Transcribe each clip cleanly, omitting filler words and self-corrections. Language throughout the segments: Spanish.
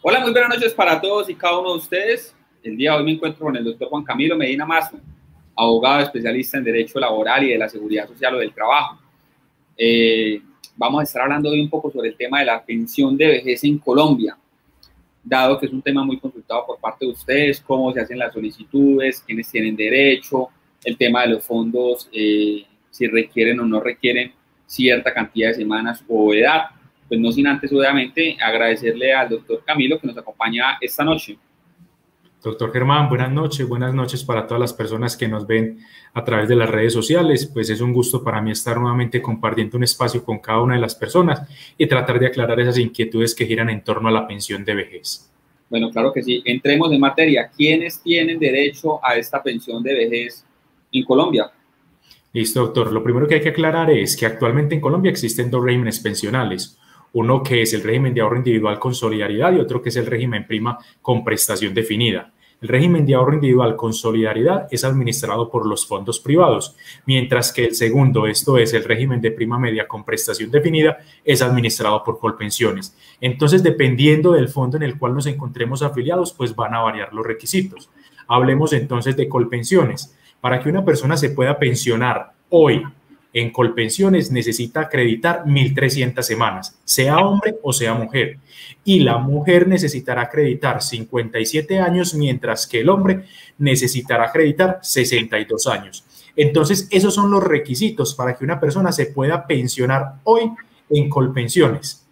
Hola, muy buenas noches para todos y cada uno de ustedes. El día de hoy me encuentro con el doctor Juan Camilo Medina Mazo, abogado especialista en Derecho Laboral y de la Seguridad Social o del Trabajo. Vamos a estar hablando hoy un poco sobre el tema de la pensión de vejez en Colombia, dado que es un tema muy consultado por parte de ustedes, cómo se hacen las solicitudes, quiénes tienen derecho, el tema de los fondos, si requieren o no requieren cierta cantidad de semanas o edad. Pues no sin antes, obviamente, agradecerle al doctor Camilo que nos acompaña esta noche. Doctor Germán, buenas noches para todas las personas que nos ven a través de las redes sociales. Pues es un gusto para mí estar nuevamente compartiendo un espacio con cada una de las personas y tratar de aclarar esas inquietudes que giran en torno a la pensión de vejez. Bueno, claro que sí. Entremos en materia. ¿Quiénes tienen derecho a esta pensión de vejez en Colombia? Listo, doctor. Lo primero que hay que aclarar es que actualmente en Colombia existen dos regímenes pensionales. Uno que es el régimen de ahorro individual con solidaridad y otro que es el régimen prima con prestación definida. El régimen de ahorro individual con solidaridad es administrado por los fondos privados, mientras que el segundo, esto es el régimen de prima media con prestación definida, es administrado por Colpensiones. Entonces, dependiendo del fondo en el cual nos encontremos afiliados, pues van a variar los requisitos. Hablemos entonces de Colpensiones. Para que una persona se pueda pensionar hoy en Colpensiones necesita acreditar 1.300 semanas, sea hombre o sea mujer. Y la mujer necesitará acreditar 57 años, mientras que el hombre necesitará acreditar 62 años. Entonces, esos son los requisitos para que una persona se pueda pensionar hoy en Colpensiones.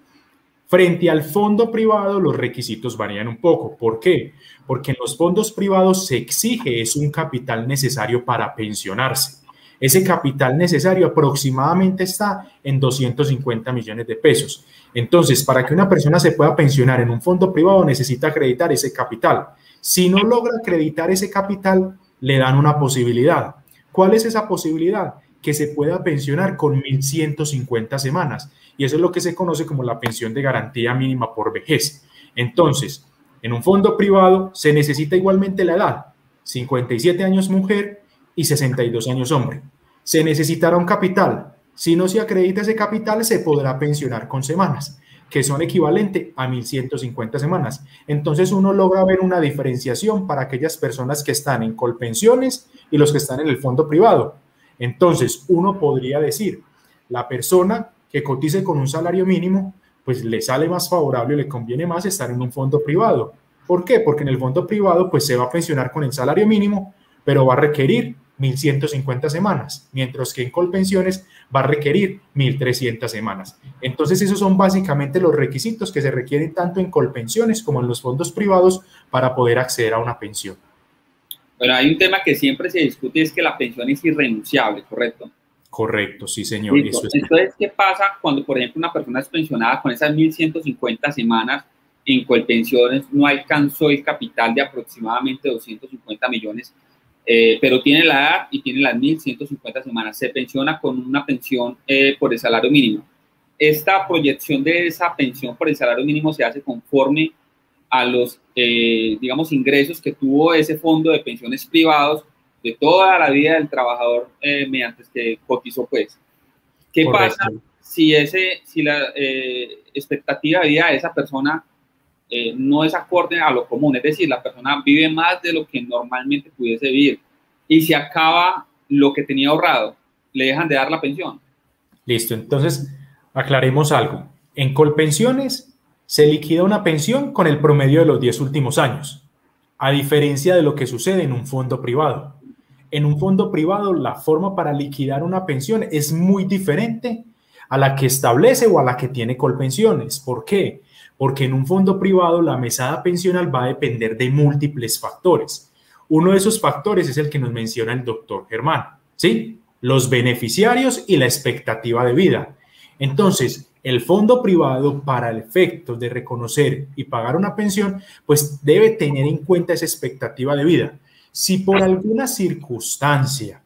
Frente al fondo privado, los requisitos varían un poco. ¿Por qué? Porque en los fondos privados se exige es un capital necesario para pensionarse. Ese capital necesario aproximadamente está en 250 millones de pesos. Entonces, para que una persona se pueda pensionar en un fondo privado, necesita acreditar ese capital. Si no logra acreditar ese capital, le dan una posibilidad. ¿Cuál es esa posibilidad? Que se pueda pensionar con 1.150 semanas. Y eso es lo que se conoce como la pensión de garantía mínima por vejez. Entonces, en un fondo privado se necesita igualmente la edad, 57 años mujer y 62 años hombre. Se necesitará un capital. Si no se acredita ese capital, se podrá pensionar con semanas, que son equivalentes a 1.150 semanas. Entonces uno logra ver una diferenciación para aquellas personas que están en Colpensiones y los que están en el fondo privado. Entonces uno podría decir, la persona que cotice con un salario mínimo, pues le sale más favorable, le conviene más estar en un fondo privado. ¿Por qué? Porque en el fondo privado pues se va a pensionar con el salario mínimo, pero va a requerir 1.150 semanas, mientras que en Colpensiones va a requerir 1.300 semanas. Entonces, esos son básicamente los requisitos que se requieren tanto en Colpensiones como en los fondos privados para poder acceder a una pensión. Bueno, hay un tema que siempre se discute, es que la pensión es irrenunciable, ¿correcto? Correcto, sí, señor. Eso es. Entonces, ¿qué pasa cuando, por ejemplo, una persona es pensionada con esas 1.150 semanas en Colpensiones, no alcanzó el capital de aproximadamente 250 millones, pero tiene la edad y tiene las 1.150 semanas, se pensiona con una pensión por el salario mínimo? Esta proyección de esa pensión por el salario mínimo se hace conforme a los, digamos, ingresos que tuvo ese fondo de pensiones privados de toda la vida del trabajador mediante que cotizó, pues. ¿Qué Correcto. pasa si la expectativa de vida de esa persona no es acorde a lo común? Es decir, la persona vive más de lo que normalmente pudiese vivir y se acaba lo que tenía ahorrado, le dejan de dar la pensión. Listo, entonces aclaremos algo. En Colpensiones se liquida una pensión con el promedio de los 10 últimos años, a diferencia de lo que sucede en un fondo privado. En un fondo privado, la forma para liquidar una pensión es muy diferente a la que establece o a la que tiene Colpensiones. ¿Por qué? Porque en un fondo privado la mesada pensional va a depender de múltiples factores. Uno de esos factores es el que nos menciona el doctor Germán, ¿sí? Los beneficiarios y la expectativa de vida. Entonces, el fondo privado, para el efecto de reconocer y pagar una pensión, pues debe tener en cuenta esa expectativa de vida. Si por alguna circunstancia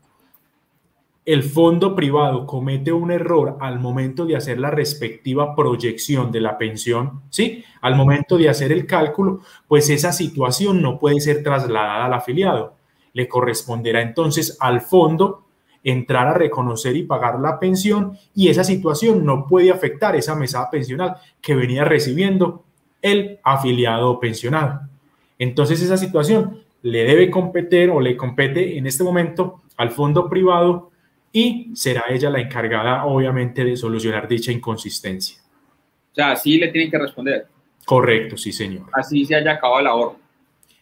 el fondo privado comete un error al momento de hacer la respectiva proyección de la pensión, ¿sí? Al momento de hacer el cálculo, pues esa situación no puede ser trasladada al afiliado. Le corresponderá entonces al fondo entrar a reconocer y pagar la pensión, y esa situación no puede afectar esa mesada pensional que venía recibiendo el afiliado o pensionado. Entonces esa situación le debe competir o le compete en este momento al fondo privado y será ella la encargada, obviamente, de solucionar dicha inconsistencia. O sea, sí le tienen que responder. Correcto, sí, señor. Así se haya acabado el ahorro.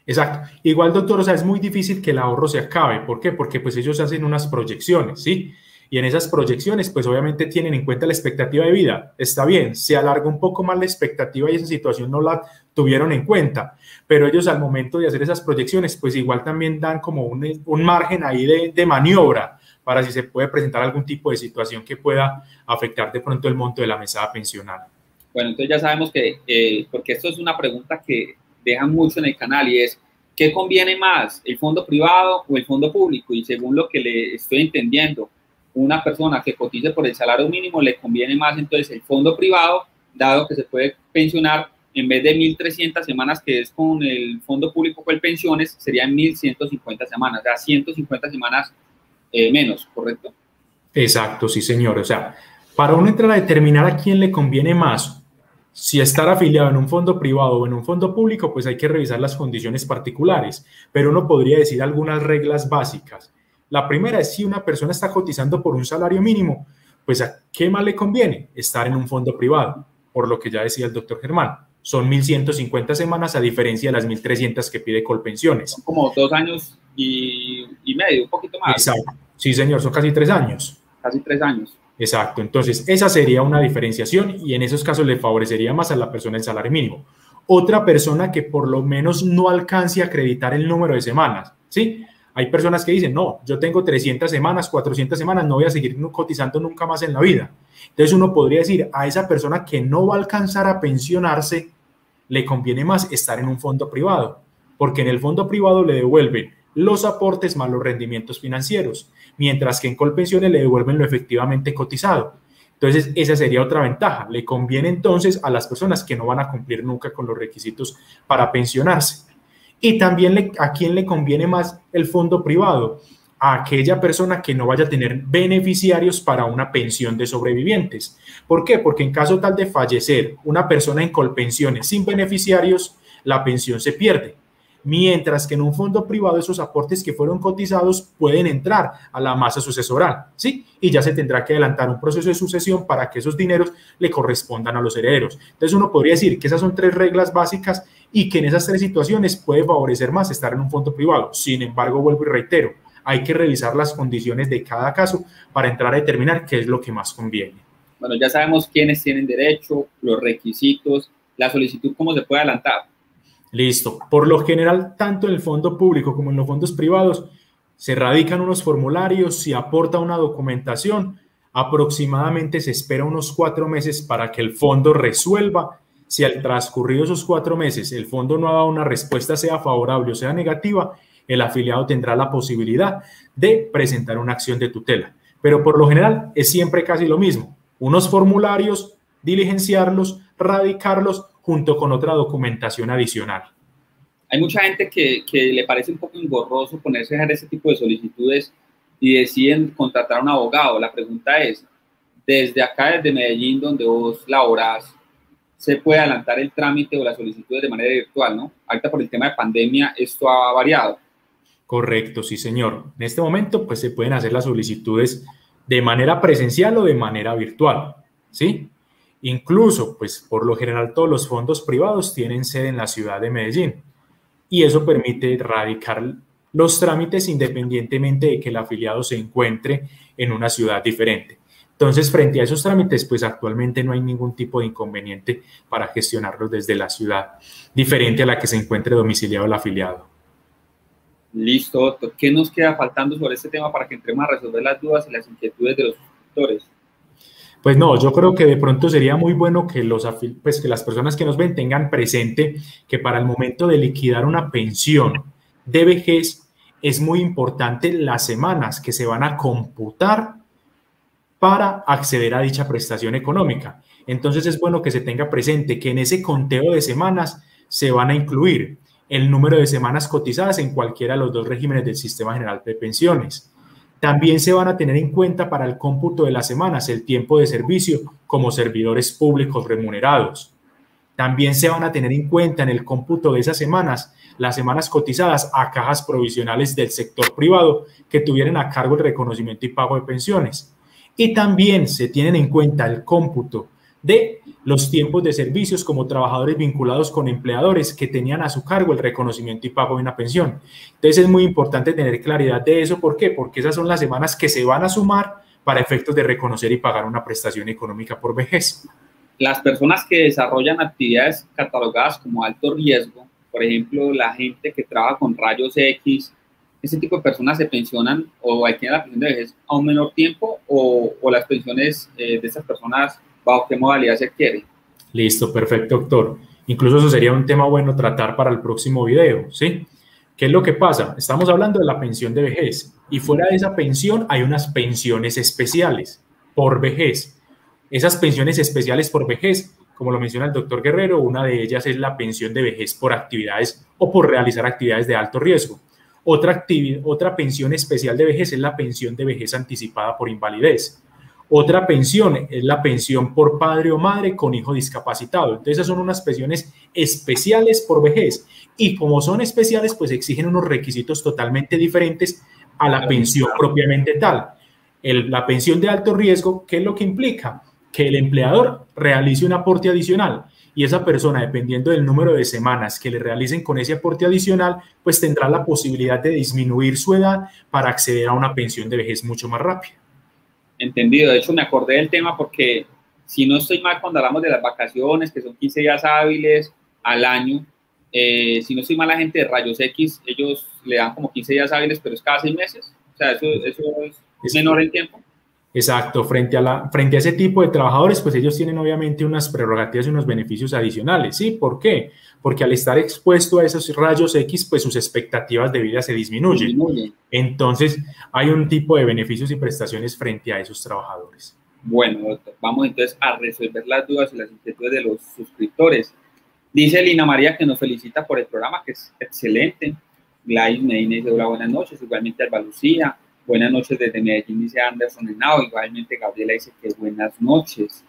Exacto. Igual, doctor, o sea, es muy difícil que el ahorro se acabe. ¿Por qué? Porque pues ellos hacen unas proyecciones, ¿sí? Y en esas proyecciones, pues obviamente tienen en cuenta la expectativa de vida. Está bien, se alarga un poco más la expectativa y esa situación no la tuvieron en cuenta. Pero ellos al momento de hacer esas proyecciones, pues igual también dan como un margen ahí de maniobra para si se puede presentar algún tipo de situación que pueda afectar de pronto el monto de la mesada pensional. Bueno, entonces ya sabemos que, porque esto es una pregunta que dejan mucho en el canal y es, ¿qué conviene más, el fondo privado o el fondo público? Y según lo que le estoy entendiendo, una persona que cotice por el salario mínimo le conviene más entonces el fondo privado, dado que se puede pensionar en vez de 1.300 semanas, que es con el fondo público con el pensiones, serían 1.150 semanas, o sea, 150 semanas menos, ¿correcto? Exacto, sí, señor. O sea, para uno entrar a determinar a quién le conviene más, si estar afiliado en un fondo privado o en un fondo público, pues hay que revisar las condiciones particulares, pero uno podría decir algunas reglas básicas. La primera es si una persona está cotizando por un salario mínimo, pues ¿a qué más le conviene? Estar en un fondo privado, por lo que ya decía el doctor Germán. Son 1.150 semanas a diferencia de las 1.300 que pide Colpensiones. Son como 2 años y medio, un poquito más. Exacto. Sí, señor, son casi 3 años. Casi 3 años. Exacto, entonces esa sería una diferenciación y en esos casos le favorecería más a la persona el salario mínimo. Otra persona que por lo menos no alcance a acreditar el número de semanas, ¿sí? Hay personas que dicen, no, yo tengo 300 semanas, 400 semanas, no voy a seguir cotizando nunca más en la vida. Entonces uno podría decir, a esa persona que no va a alcanzar a pensionarse, le conviene más estar en un fondo privado, porque en el fondo privado le devuelven los aportes más los rendimientos financieros, mientras que en Colpensiones le devuelven lo efectivamente cotizado. Entonces, esa sería otra ventaja. Le conviene entonces a las personas que no van a cumplir nunca con los requisitos para pensionarse. Y también a quién le conviene más el fondo privado, a aquella persona que no vaya a tener beneficiarios para una pensión de sobrevivientes. ¿Por qué? Porque en caso tal de fallecer una persona en Colpensiones sin beneficiarios, la pensión se pierde. Mientras que en un fondo privado esos aportes que fueron cotizados pueden entrar a la masa sucesoral, ¿sí? Y ya se tendrá que adelantar un proceso de sucesión para que esos dineros le correspondan a los herederos. Entonces uno podría decir que esas son 3 reglas básicas y que en esas 3 situaciones puede favorecer más estar en un fondo privado. Sin embargo, vuelvo y reitero, hay que revisar las condiciones de cada caso para entrar a determinar qué es lo que más conviene. Bueno, ya sabemos quiénes tienen derecho, los requisitos, la solicitud, cómo se puede adelantar. Listo. Por lo general, tanto en el fondo público como en los fondos privados, se radican unos formularios, se aporta una documentación, aproximadamente se espera unos 4 meses para que el fondo resuelva. Si al transcurrido esos 4 meses el fondo no ha dado una respuesta, sea favorable o sea negativa, el afiliado tendrá la posibilidad de presentar una acción de tutela. Pero por lo general es siempre casi lo mismo. Unos formularios, diligenciarlos, radicarlos, junto con otra documentación adicional. Hay mucha gente que le parece un poco engorroso ponerse a hacer ese tipo de solicitudes y deciden contratar a un abogado. La pregunta es, desde acá, desde Medellín, donde vos laborás, ¿se puede adelantar el trámite o las solicitudes de manera virtual, no? Ahorita por el tema de pandemia esto ha variado. Correcto, sí, señor. En este momento, pues se pueden hacer las solicitudes de manera presencial o de manera virtual, ¿sí? Incluso, pues por lo general todos los fondos privados tienen sede en la ciudad de Medellín y eso permite radicar los trámites independientemente de que el afiliado se encuentre en una ciudad diferente. Entonces, frente a esos trámites, pues actualmente no hay ningún tipo de inconveniente para gestionarlos desde la ciudad, diferente a la que se encuentre domiciliado el afiliado. Listo, doctor. ¿Qué nos queda faltando sobre este tema para que entremos a resolver las dudas y las inquietudes de los suscriptores? Pues no, yo creo que de pronto sería muy bueno que, que las personas que nos ven tengan presente que para el momento de liquidar una pensión de vejez es muy importante las semanas que se van a computar para acceder a dicha prestación económica. Entonces es bueno que se tenga presente que en ese conteo de semanas se van a incluir el número de semanas cotizadas en cualquiera de los 2 regímenes del Sistema General de Pensiones. También se van a tener en cuenta para el cómputo de las semanas el tiempo de servicio como servidores públicos remunerados. También se van a tener en cuenta en el cómputo de esas semanas, las semanas cotizadas a cajas provisionales del sector privado que tuvieran a cargo el reconocimiento y pago de pensiones. Y también se tienen en cuenta el cómputo de los tiempos de servicios como trabajadores vinculados con empleadores que tenían a su cargo el reconocimiento y pago de una pensión. Entonces es muy importante tener claridad de eso. ¿Por qué? Porque esas son las semanas que se van a sumar para efectos de reconocer y pagar una prestación económica por vejez. Las personas que desarrollan actividades catalogadas como alto riesgo, por ejemplo, la gente que trabaja con rayos X, ¿ese tipo de personas se pensionan o adquieren la pensión de vejez a un menor tiempo o las pensiones de estas personas bajo qué modalidad se adquiere? Listo, perfecto, doctor. Incluso eso sería un tema bueno tratar para el próximo video, ¿sí? ¿Qué es lo que pasa? Estamos hablando de la pensión de vejez y fuera de esa pensión hay unas pensiones especiales por vejez. Esas pensiones especiales por vejez, como lo menciona el doctor Guerrero, una de ellas es la pensión de vejez por actividades o por realizar actividades de alto riesgo. Otra pensión especial de vejez es la pensión de vejez anticipada por invalidez. Otra pensión es la pensión por padre o madre con hijo discapacitado. Entonces, esas son unas pensiones especiales por vejez. Y como son especiales, pues exigen unos requisitos totalmente diferentes a la pensión propiamente tal. La pensión de alto riesgo, ¿qué es lo que implica? Que el empleador realice un aporte adicional y esa persona, dependiendo del número de semanas que le realicen con ese aporte adicional, pues tendrá la posibilidad de disminuir su edad para acceder a una pensión de vejez mucho más rápida. Entendido. De hecho, me acordé del tema porque, si no estoy mal, cuando hablamos de las vacaciones, que son 15 días hábiles al año, si no estoy mal, la gente de rayos X, ellos le dan como 15 días hábiles, pero es cada 6 meses. O sea, eso es menor en tiempo. Exacto, frente a ese tipo de trabajadores, pues ellos tienen obviamente unas prerrogativas y unos beneficios adicionales. ¿Sí? ¿Por qué? Porque al estar expuesto a esos rayos X, pues sus expectativas de vida se disminuyen. Entonces, hay un tipo de beneficios y prestaciones frente a esos trabajadores. Bueno, doctor, vamos entonces a resolver las dudas y las inquietudes de los suscriptores. Dice Lina María que nos felicita por el programa, que es excelente. Gladys Medina dice, hola, buenas noches. Igualmente Alba Lucía. Buenas noches desde Medellín, dice Anderson Henao. Igualmente Gabriela dice que buenas noches.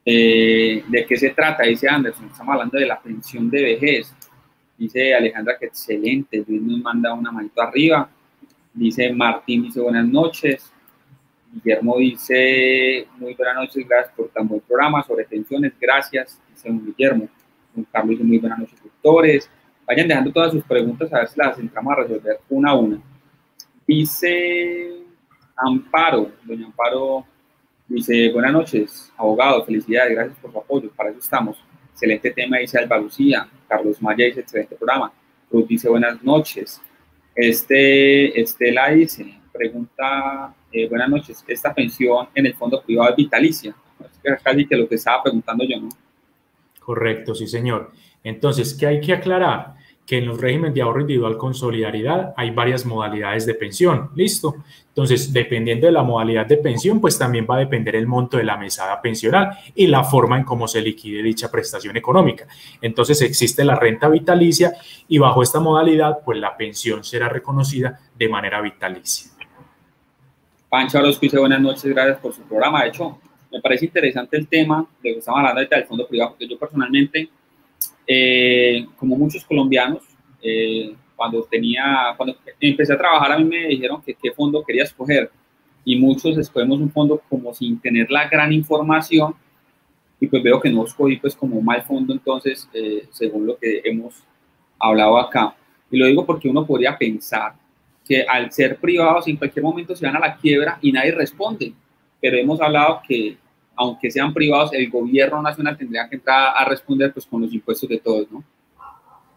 ¿De qué se trata? Dice Anderson. Estamos hablando de la pensión de vejez. Dice Alejandra que excelente. Luis nos manda una manito arriba. Dice Martín, dice buenas noches. Guillermo dice muy buenas noches, gracias por tan buen programa sobre pensiones. Gracias, dice Guillermo. Don Carlos dice muy buenas noches, doctores. Vayan dejando todas sus preguntas a ver si las entramos a resolver una a una. Dice Amparo, doña Amparo, dice, buenas noches, abogado, felicidades, gracias por su apoyo, para eso estamos. Excelente tema, dice Alba Lucía. Carlos Maya dice, excelente programa. Ruth dice, buenas noches. Estela dice, pregunta, buenas noches, ¿esta pensión en el fondo privado es vitalicia? Es casi que lo que estaba preguntando yo, ¿no? Correcto, sí, señor. Entonces, ¿qué hay que aclarar? Que en los regímenes de ahorro individual con solidaridad hay varias modalidades de pensión, ¿listo? Entonces, dependiendo de la modalidad de pensión, pues también va a depender el monto de la mesada pensional y la forma en cómo se liquide dicha prestación económica. Entonces, existe la renta vitalicia y bajo esta modalidad, pues la pensión será reconocida de manera vitalicia. Pancho Orozco dice, buenas noches, gracias por su programa. De hecho, me parece interesante el tema de que estamos hablando ahorita del fondo privado, porque yo personalmente, como muchos colombianos, cuando empecé a trabajar, a mí me dijeron que qué fondo quería escoger, y muchos escogemos un fondo como sin tener la gran información, y pues veo que no escogí pues como un mal fondo, entonces, según lo que hemos hablado acá. Y lo digo porque uno podría pensar que al ser privados en cualquier momento se van a la quiebra y nadie responde, pero hemos hablado que aunque sean privados, el gobierno nacional tendría que entrar a responder pues con los impuestos de todos, ¿no?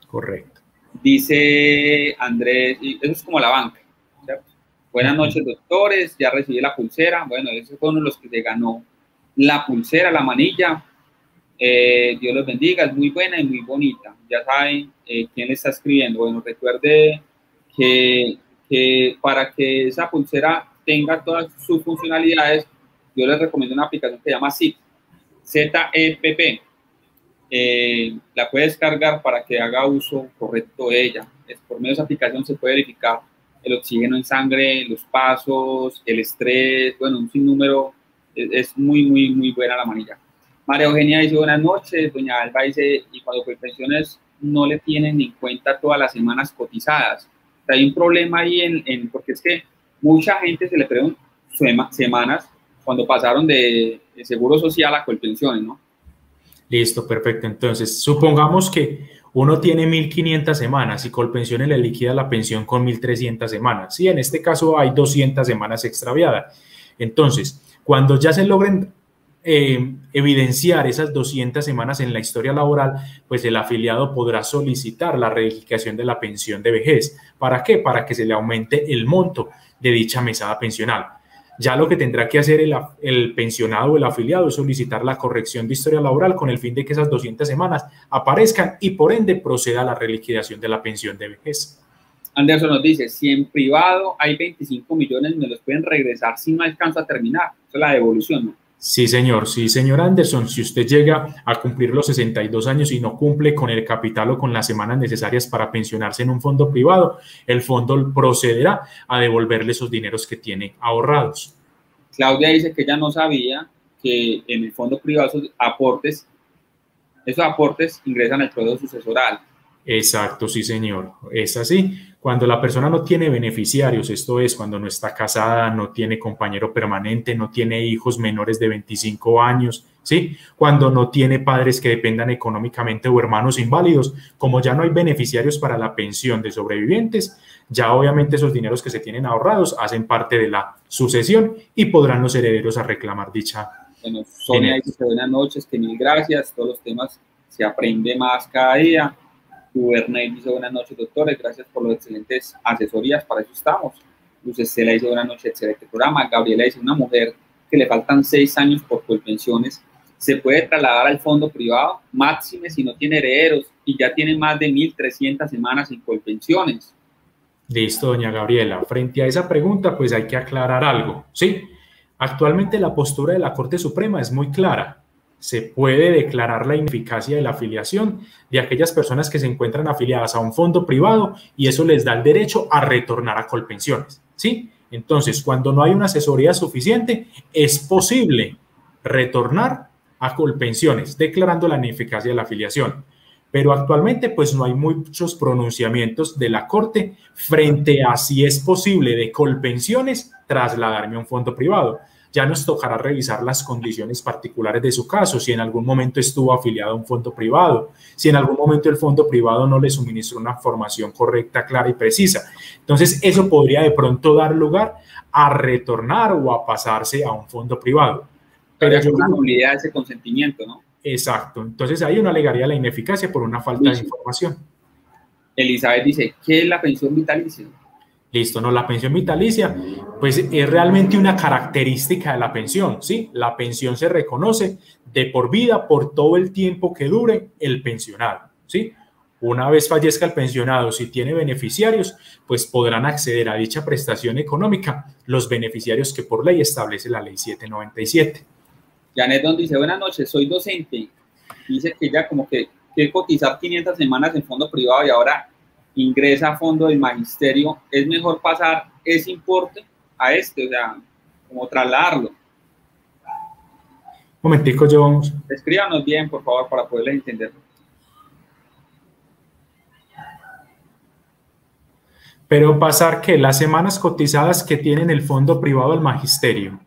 Correcto. Dice Andrés, y eso es como la banca, ¿cierto? Buenas noches, doctores, ya recibí la pulsera. Bueno, ese fue uno de los que se ganó la pulsera, la manilla. Dios los bendiga, es muy buena y muy bonita. Ya saben quién le está escribiendo. Bueno, recuerde que para que esa pulsera tenga todas sus funcionalidades, yo les recomiendo una aplicación que se llama ZEPP, ZEPP. La puede descargar para que haga uso correcto de ella. Por medio de esa aplicación se puede verificar el oxígeno en sangre, los pasos, el estrés, bueno, un sinnúmero. Es muy, muy, muy buena la manilla. María Eugenia dice buenas noches, doña Alba dice, y cuando Colpensiones no le tienen en cuenta todas las semanas cotizadas. O sea, hay un problema ahí porque es que mucha gente se le pregunta semanas cuando pasaron de Seguro Social a Colpensiones, ¿no? Listo, perfecto. Entonces, supongamos que uno tiene 1.500 semanas y Colpensiones le liquida la pensión con 1.300 semanas. Sí, en este caso hay 200 semanas extraviadas. Entonces, cuando ya se logren evidenciar esas 200 semanas en la historia laboral, pues el afiliado podrá solicitar la reivindicación de la pensión de vejez. ¿Para qué? Para que se le aumente el monto de dicha mesada pensional. Ya lo que tendrá que hacer el pensionado o el afiliado es solicitar la corrección de historia laboral con el fin de que esas 200 semanas aparezcan y por ende proceda a la reliquidación de la pensión de vejez. Anderson nos dice, si en privado hay 25 millones, me los pueden regresar si no alcanzo a terminar. Esa es la devolución, ¿no? Sí, señor Anderson, si usted llega a cumplir los 62 años y no cumple con el capital o con las semanas necesarias para pensionarse en un fondo privado, el fondo procederá a devolverle esos dineros que tiene ahorrados. Claudia dice que ella no sabía que en el fondo privado esos aportes ingresan al periodo sucesoral. Exacto, sí, señor. Es así. Cuando la persona no tiene beneficiarios, esto es, cuando no está casada, no tiene compañero permanente, no tiene hijos menores de 25 años, ¿sí? Cuando no tiene padres que dependan económicamente o hermanos inválidos, como ya no hay beneficiarios para la pensión de sobrevivientes, ya obviamente esos dineros que se tienen ahorrados hacen parte de la sucesión y podrán los herederos a reclamar dicha. Bueno, Sonia dice buenas noches, que mil gracias, todos los temas se aprende más cada día. Bernay dice buenas noches, doctores, gracias por las excelentes asesorías, para eso estamos. Luz Estela dice buenas noches, excelente programa. Gabriela dice, una mujer que le faltan 6 años por Colpensiones, ¿se puede trasladar al fondo privado? Máxime si no tiene herederos y ya tiene más de 1.300 semanas en Colpensiones. Listo, doña Gabriela. Frente a esa pregunta, pues hay que aclarar algo, ¿sí? Actualmente la postura de la Corte Suprema es muy clara. Se puede declarar la ineficacia de la afiliación de aquellas personas que se encuentran afiliadas a un fondo privado y eso les da el derecho a retornar a Colpensiones, ¿sí? Entonces, cuando no hay una asesoría suficiente, es posible retornar a Colpensiones, declarando la ineficacia de la afiliación. Pero actualmente, pues no hay muchos pronunciamientos de la Corte frente a si es posible de Colpensiones trasladarme a un fondo privado. Ya nos tocará revisar las condiciones particulares de su caso, si en algún momento estuvo afiliado a un fondo privado, si en algún momento el fondo privado no le suministró una formación correcta, clara y precisa. Entonces, eso podría de pronto dar lugar a retornar o a pasarse a un fondo privado. Pero es una nulidad de ese consentimiento, ¿no? Exacto. Entonces, ahí uno alegaría la ineficacia por una falta de información. Elizabeth dice, ¿qué es la pensión vitalicia? Listo, no, la pensión vitalicia, pues es realmente una característica de la pensión, ¿sí? La pensión se reconoce de por vida por todo el tiempo que dure el pensionado, ¿sí? Una vez fallezca el pensionado, si tiene beneficiarios, pues podrán acceder a dicha prestación económica los beneficiarios que por ley establece la ley 797. Janet Don dice, buenas noches, soy docente. Dice que ya como que quiere cotizar 500 semanas en fondo privado y ahora ingresa a fondo del magisterio, ¿es mejor pasar ese importe a este? O sea, como trasladarlo. Un momentico, yo vamos. Escríbanos bien, por favor, para poderles entender. Pero pasar que las semanas cotizadas que tienen el fondo privado del magisterio,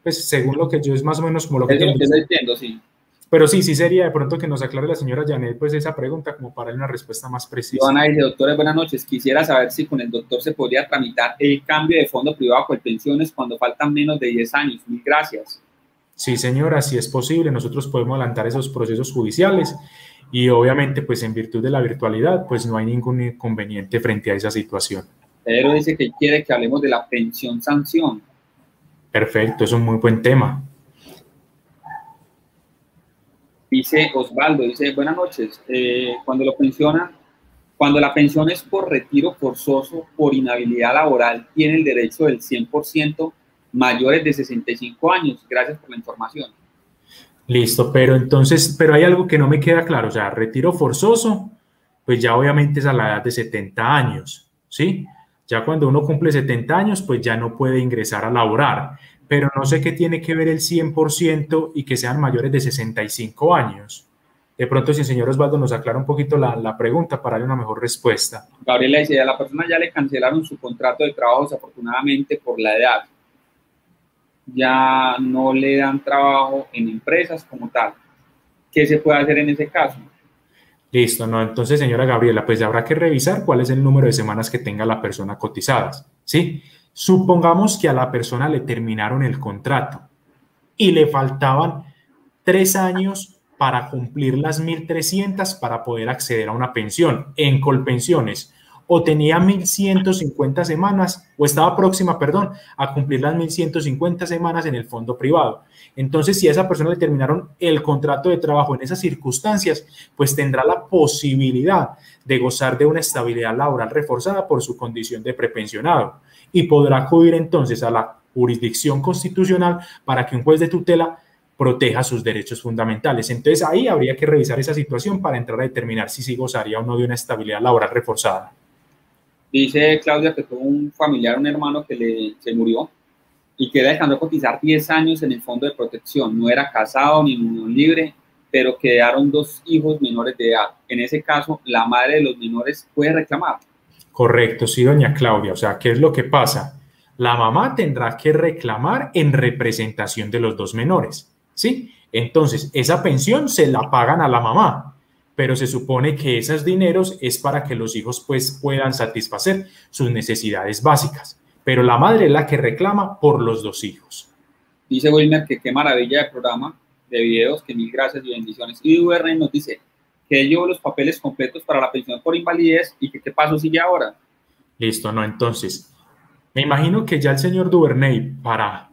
pues según lo que yo es más o menos como lo que entiendo, sí. Pero sí sería de pronto que nos aclare la señora Janet pues esa pregunta como para una respuesta más precisa. Joana dice, doctores, buenas noches. Quisiera saber si con el doctor se podría tramitar el cambio de fondo privado a Colpensiones cuando faltan menos de 10 años. Mil gracias. Sí, señora, si es posible, nosotros podemos adelantar esos procesos judiciales y obviamente pues en virtud de la virtualidad pues no hay ningún inconveniente frente a esa situación. Pedro dice que quiere que hablemos de la pensión sanción. Perfecto, es un muy buen tema. Dice Osvaldo, dice, buenas noches, cuando la pensión es por retiro forzoso, por inhabilidad laboral, tiene el derecho del 100% mayores de 65 años. Gracias por la información. Listo, pero hay algo que no me queda claro, o sea, retiro forzoso, pues ya obviamente es a la edad de 70 años, ¿sí? Ya cuando uno cumple 70 años, pues ya no puede ingresar a laborar, pero no sé qué tiene que ver el 100% y que sean mayores de 65 años. De pronto, si el señor Osvaldo nos aclara un poquito la pregunta para darle una mejor respuesta. Gabriela dice, a la persona ya le cancelaron su contrato de trabajo desafortunadamente por la edad. Ya no le dan trabajo en empresas como tal. ¿Qué se puede hacer en ese caso? Listo, ¿no? Entonces, señora Gabriela, pues habrá que revisar cuál es el número de semanas que tenga la persona cotizadas, ¿sí? Supongamos que a la persona le terminaron el contrato y le faltaban 3 años para cumplir las 1.300 para poder acceder a una pensión en Colpensiones, o tenía 1.150 semanas, o estaba próxima, perdón, a cumplir las 1.150 semanas en el fondo privado. Entonces, si a esa persona le terminaron el contrato de trabajo en esas circunstancias, pues tendrá la posibilidad de gozar de una estabilidad laboral reforzada por su condición de prepensionado y podrá acudir entonces a la jurisdicción constitucional para que un juez de tutela proteja sus derechos fundamentales. Entonces, ahí habría que revisar esa situación para entrar a determinar si sí gozaría o no de una estabilidad laboral reforzada. Dice Claudia que tuvo un familiar, un hermano que se murió y que dejando de cotizar 10 años en el fondo de protección. No era casado ni unión libre, pero quedaron 2 hijos menores de edad. En ese caso, la madre de los menores puede reclamar. Correcto, sí, doña Claudia. O sea, ¿qué es lo que pasa? La mamá tendrá que reclamar en representación de los 2 menores, ¿sí? Entonces, esa pensión se la pagan a la mamá, pero se supone que esos dineros es para que los hijos pues puedan satisfacer sus necesidades básicas, pero la madre es la que reclama por los 2 hijos. Dice Wilmer que qué maravilla de programa, de videos, que mil gracias y bendiciones. Y UR nos dice que él llevó los papeles completos para la pensión por invalidez y que qué paso sigue ahora. Listo, no, entonces, me imagino que ya el señor Duvernay para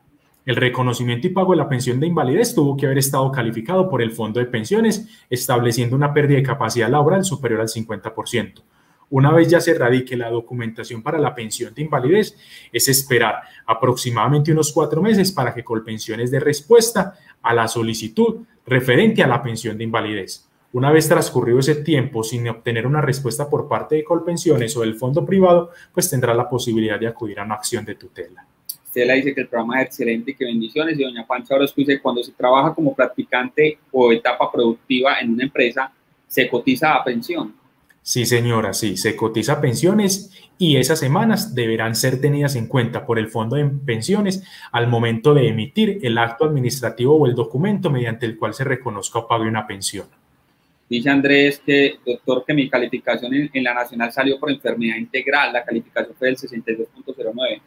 el reconocimiento y pago de la pensión de invalidez tuvo que haber estado calificado por el Fondo de Pensiones, estableciendo una pérdida de capacidad laboral superior al 50%. Una vez ya se radique la documentación para la pensión de invalidez, es esperar aproximadamente unos 4 meses para que Colpensiones dé respuesta a la solicitud referente a la pensión de invalidez. Una vez transcurrido ese tiempo sin obtener una respuesta por parte de Colpensiones o del fondo privado, pues tendrá la posibilidad de acudir a una acción de tutela. Estela dice que el programa es excelente y que bendiciones. Y doña Pancha Orozco dice, cuando se trabaja como practicante o etapa productiva en una empresa, se cotiza a pensión. Sí, señora, sí, se cotiza a pensiones y esas semanas deberán ser tenidas en cuenta por el Fondo de Pensiones al momento de emitir el acto administrativo o el documento mediante el cual se reconozca o pague una pensión. Dice Andrés que, doctor, que mi calificación en la nacional salió por enfermedad integral, la calificación fue del 62.09.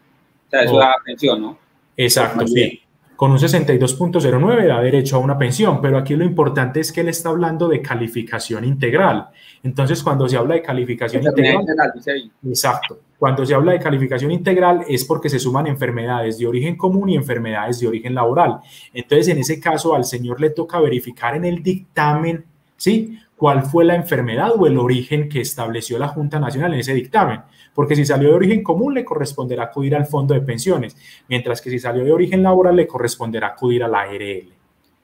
O sea, eso da pensión, ¿no? Exacto, sí. Con un 62.09 da derecho a una pensión, pero aquí lo importante es que él está hablando de calificación integral. Entonces, cuando se habla de calificación integral, dice ahí. Exacto. Cuando se habla de calificación integral es porque se suman enfermedades de origen común y enfermedades de origen laboral. Entonces, en ese caso, al señor le toca verificar en el dictamen, ¿sí?, cuál fue la enfermedad o el origen que estableció la Junta Nacional en ese dictamen. Porque si salió de origen común, le corresponderá acudir al Fondo de Pensiones, mientras que si salió de origen laboral, le corresponderá acudir a la ARL.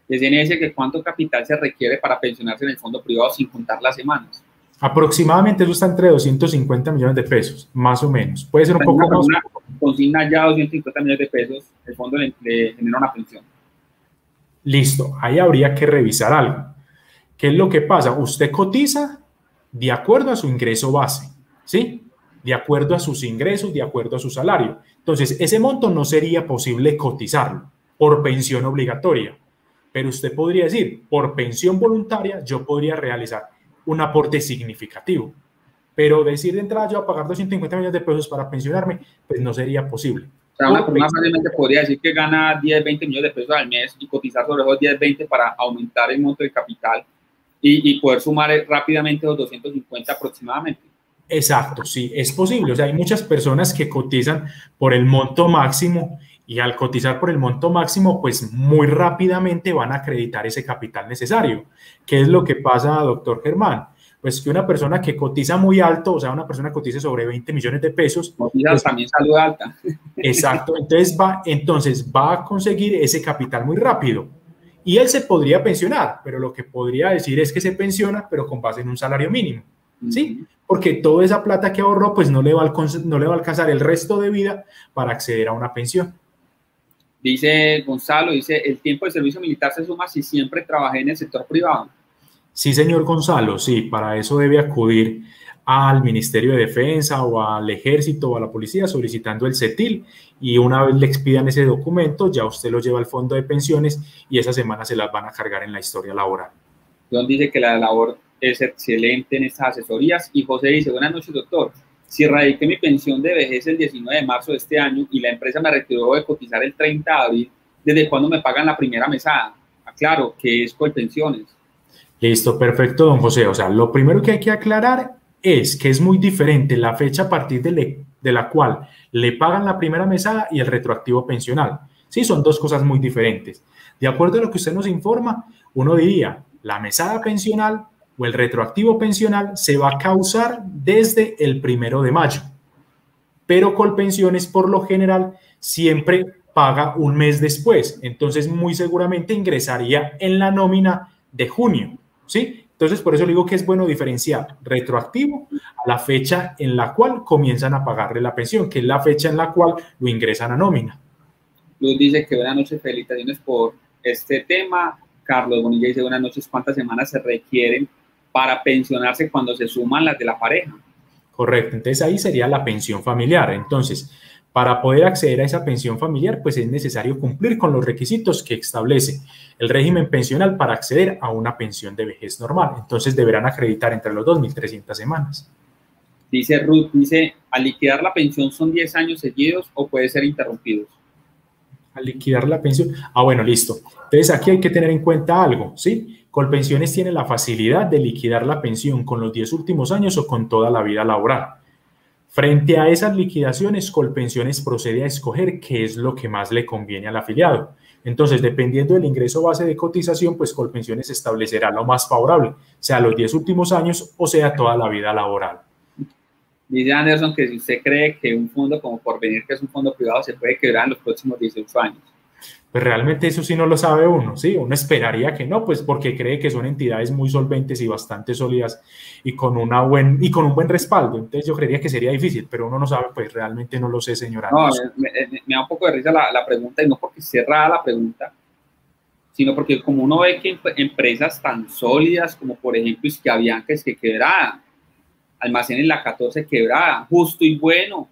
Dice que cuánto capital se requiere para pensionarse en el fondo privado sin contar las semanas. Aproximadamente eso está entre 250 millones de pesos, más o menos. Puede ser un poco más. Una consigna ya 250 millones de pesos, el fondo le genera una pensión. Listo, ahí habría que revisar algo. ¿Qué es lo que pasa? Usted cotiza de acuerdo a su ingreso base, ¿sí? De acuerdo a sus ingresos, de acuerdo a su salario. Entonces, ese monto no sería posible cotizarlo por pensión obligatoria, pero usted podría decir, por pensión voluntaria, yo podría realizar un aporte significativo, pero decir de entrada yo voy a pagar 250 millones de pesos para pensionarme, pues no sería posible. O sea, una persona fácilmente podría decir que gana 10, 20 millones de pesos al mes y cotizar sobre esos 10, 20 para aumentar el monto de capital y poder sumar rápidamente los 250 aproximadamente. Exacto, sí, es posible. O sea, hay muchas personas que cotizan por el monto máximo y al cotizar por el monto máximo, pues muy rápidamente van a acreditar ese capital necesario. ¿Qué es lo que pasa, doctor Germán? Pues que una persona que cotiza muy alto, o sea, una persona que cotiza sobre 20 millones de pesos. Pues, también salud alta. Exacto, entonces va a conseguir ese capital muy rápido. Y él se podría pensionar, pero lo que podría decir es que se pensiona, pero con base en un salario mínimo, ¿sí? Porque toda esa plata que ahorró, pues no le va a alcanzar el resto de vida para acceder a una pensión. Dice Gonzalo, dice, el tiempo de servicio militar se suma si siempre trabajé en el sector privado. Sí, señor Gonzalo, sí, para eso debe acudir al Ministerio de Defensa o al Ejército o a la Policía solicitando el CETIL y una vez le expidan ese documento, ya usted lo lleva al fondo de pensiones y esa semana se las van a cargar en la historia laboral. John dice que la labor es excelente en estas asesorías y José dice, buenas noches, doctor. Si radiqué mi pensión de vejez el 19 de marzo de este año y la empresa me retiró de cotizar el 30 de abril, ¿desde cuándo me pagan la primera mesada? Aclaro, que es Colpensiones. Listo, perfecto, don José. O sea, lo primero que hay que aclarar es que es muy diferente la fecha a partir de la cual le pagan la primera mesada y el retroactivo pensional. Sí, son dos cosas muy diferentes. De acuerdo a lo que usted nos informa, uno diría, la mesada pensional o el retroactivo pensional se va a causar desde el 1 de mayo. Pero Colpensiones, por lo general, siempre paga un mes después. Entonces, muy seguramente ingresaría en la nómina de junio. ¿Sí? Entonces, por eso digo que es bueno diferenciar retroactivo a la fecha en la cual comienzan a pagarle la pensión, que es la fecha en la cual lo ingresan a nómina. Luz dice que buenas noches, felicitaciones por este tema. Carlos Bonilla dice buenas noches, ¿cuántas semanas se requieren para pensionarse cuando se suman las de la pareja? Correcto, entonces ahí sería la pensión familiar. Entonces, para poder acceder a esa pensión familiar, pues es necesario cumplir con los requisitos que establece el régimen pensional para acceder a una pensión de vejez normal. Entonces, deberán acreditar entre los 2.300 semanas. Dice Ruth, dice, ¿al liquidar la pensión son 10 años seguidos o puede ser interrumpidos? Al liquidar la pensión. Ah, bueno, listo. Entonces, aquí hay que tener en cuenta algo, ¿sí? Colpensiones tiene la facilidad de liquidar la pensión con los 10 últimos años o con toda la vida laboral. Frente a esas liquidaciones, Colpensiones procede a escoger qué es lo que más le conviene al afiliado. Entonces, dependiendo del ingreso base de cotización, pues Colpensiones establecerá lo más favorable, sea los 10 últimos años o sea toda la vida laboral. Dice Anderson que si usted cree que un fondo como Porvenir, que es un fondo privado, se puede quebrar en los próximos 18 años. Pues realmente eso sí no lo sabe uno, ¿sí? Uno esperaría que no, pues porque cree que son entidades muy solventes y bastante sólidas y con un buen respaldo. Entonces yo creería que sería difícil, pero uno no sabe, pues realmente no lo sé, señora. No, me da un poco de risa la pregunta, y no porque esté rara la pregunta, sino porque como uno ve que empresas tan sólidas como por ejemplo Isquiabianca es que quebrada, Almacenes La 14 quebrada, Justo y Bueno,